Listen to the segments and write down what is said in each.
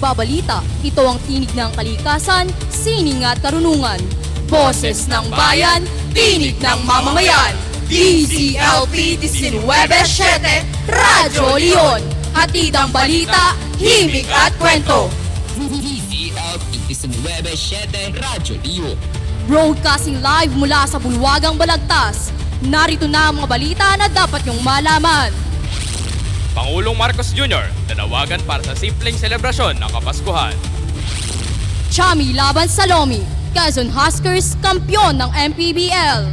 nagbabalita. Ito ang tinig ng kalikasan, sining at karunungan. Boses ng bayan, tinig ng mamamayan. DZLP 19.7 Radyo Leon. Hatid ang balita, himig at kwento. DZLP 19.7 Radyo Leon. Broadcasting live mula sa Bulwagang Balagtas. Narito na ang mga balita na dapat niyong malaman. Pangulong Marcos Jr. nanawagan para sa simpleng selebrasyon ng Kapaskuhan. Chami laban sa Lomi. Quezon Huskers kampyon ng MPBL.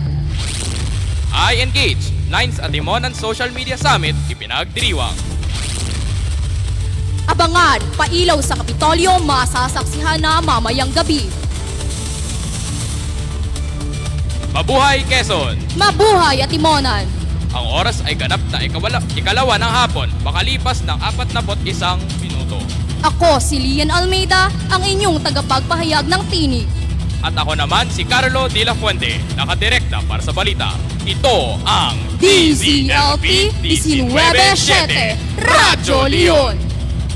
I Engage, 9th Atimonan Social Media Summit ipinagdiriwang. Abangan, pailaw sa Kapitolyo masasaksihan na mamayang gabi. Mabuhay Quezon! Mabuhay Atimonan! Ang oras ay ganap na ikalawa ng hapon, makalipas ng 41 minuto. Ako si Lian Almeida, ang inyong tagapagpahayag ng tinig. At ako naman si Carlo De La Fuente, nakadirekta para sa balita. Ito ang DZLP 19.7 Radyo Leon.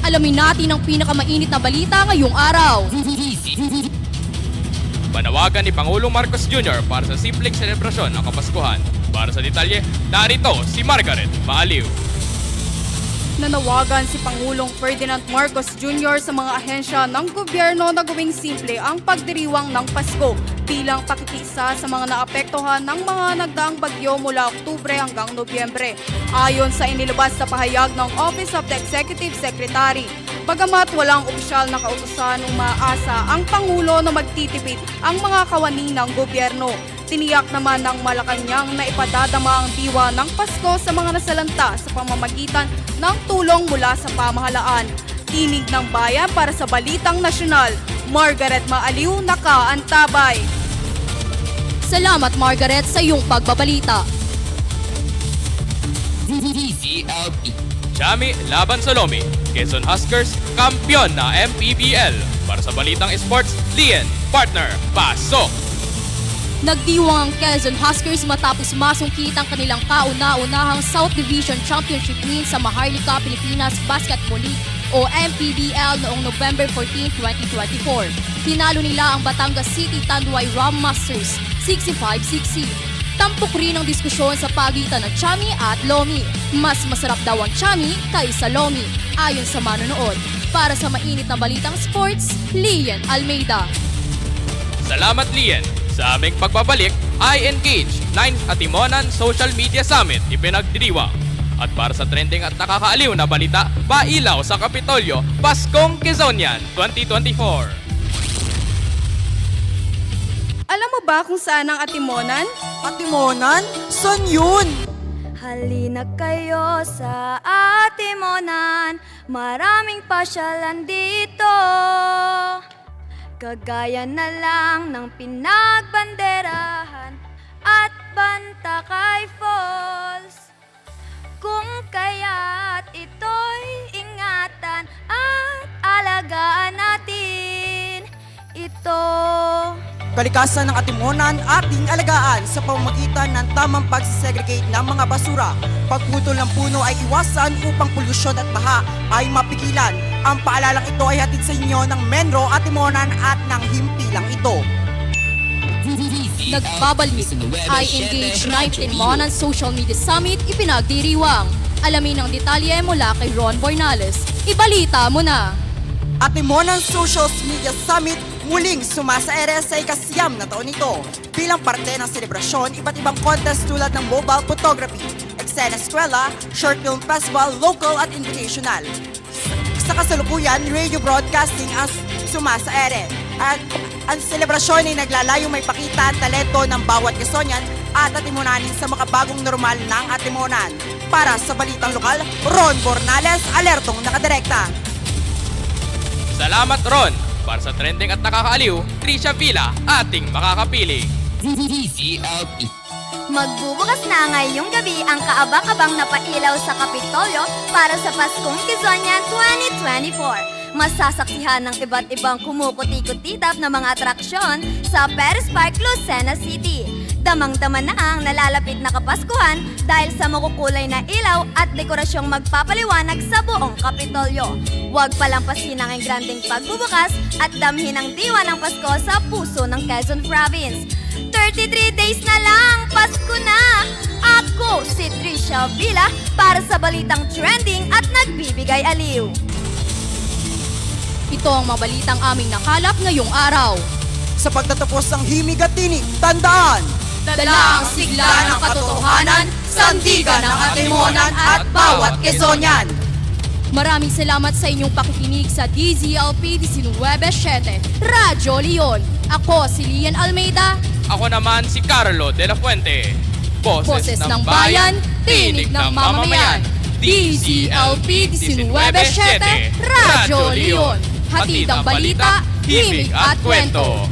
Alamin natin ang pinakamainit na balita ngayong araw. Panawagan ni Pangulong Marcos Jr. para sa simpleng selebrasyon ng Kapaskuhan. Para sa detalye, narito si Margaret Maaliw. Nanawagan si Pangulong Ferdinand Marcos Jr. sa mga ahensya ng gobyerno na gawing simple ang pagdiriwang ng Pasko bilang pakikisa sa mga naapektuhan ng mga nagdaang bagyo mula Oktubre hanggang Nobyembre. Ayon sa inilabas na pahayag ng Office of the Executive Secretary, bagamat walang opisyal na kautusan umaasa ang Pangulo na magtitipid ang mga kawani ng gobyerno. Tiniyak naman ng Malacanang na ipadadama ang diwa ng Pasko sa mga nasalanta sa pamamagitan ng tulong mula sa pamahalaan. Tinig ng bayan para sa Balitang Nasyonal, Margaret Maaliw, nakaantabay. Salamat Margaret sa iyong pagbabalita. DZLP. Chami laban sa Lomi. Quezon Huskers kampyon na MPBL. Para sa Balitang Sports, Lian, partner, pasok! Nagdiwang ang Quezon Huskers matapos masungkit ang kanilang kauna-unahang South Division Championship win sa Maharlika Pilipinas Basketball League o MPBL noong November 14, 2024. Tinalo nila ang Batangas City Tanduay Ram Masters 65-60. Tampok rin ang diskusyon sa pagitan ng Chami at Lomi. Mas masarap daw ang Chami kaysa Lomi, ayon sa manonood. Para sa mainit na balitang sports, Lian Almeida. Salamat Lian! Sa aming pagbabalik, I Engage, 9th Atimonan Social Media Summit ipinagdiriwang. At para sa trending at nakakaaliw na balita, pailaw sa Kapitolyo, Paskong Quezonian 2024. Alam mo ba kung saan ang Atimonan? Atimonan? Saan yun? Halina kayo sa Atimonan, maraming pasyalan dito. Kagaya na lang ng pinagbanderahan at Bantakay Falls. Kung kaya't ito'y ingatan at alagaan natin ito. Kalikasan ng Atimonan ating alagaan sa pamamagitan ng tamang pagsisegregate ng mga basura. Pagputol ng puno ay iwasan upang polusyon at baha ay mapigilan. Ang paalalang ito ay hatid sa inyo ng Menro Atimonan at ng himpilang ito. Nagbabalik, I Engage 9th Atimonan Social Media Summit ipinagdiriwang. Alamin ang detalye mula kay Ron Bornales. Ibalita mo na! Atimonan Social Media Summit muling sumasa-ere sa ika-9 na taon nito. Bilang parte ng selebrasyon, iba't ibang contest tulad ng mobile photography, eksena eskwela, short film festival, local at invitational. Sa kasalukuyan, radio broadcasting ang sumasa-ere. At ang selebrasyon ay naglalayong may pakita ang talento ng bawat Quezonian at Atimonanin sa makabagong normal ng Atimonan. Para sa Balitang Lokal, Ron Bornales, alertong nakadirekta. Salamat Ron! Para sa trending at nakakaaliw, Trisha Villa, ating makakapiling. DZLP. Magbubukas na ngayong gabi ang kaabang-abang na pailaw sa Kapitolyo para sa Paskong Quezonian 2024. Masasaksihan ng iba't ibang kumukuti-kutitap na mga atraksyon sa Perez Park, Lucena City. Damang-dama na ang nalalapit na Kapaskuhan dahil sa makukulay na ilaw at dekorasyong magpapaliwanag sa buong Kapitolyo. Huwag palampasin ang granding pagbubukas at damhin ang diwa ng Pasko sa puso ng Quezon Province. 33 days na lang, Pasko na! Ako si Tricia Villa para sa balitang trending at nagbibigay aliw. Ito ang mga balitang aming nakalap ngayong araw. Sa pagtatapos ng himig at tinig, tandaan! Dala ang sigla ng katotohanan, sandigan ng Atimonan at bawat Quezonian. Maraming salamat sa inyong pakikinig sa DZLP 19-7, Radyo Leon. Ako si Lian Almeida, Ako naman si Carlo de la Fuente. Boses ng Bayan, Tinig ng Mamamayan. DZLP 19-7, Radyo Leon. Hatid ang balita, himig at kwento.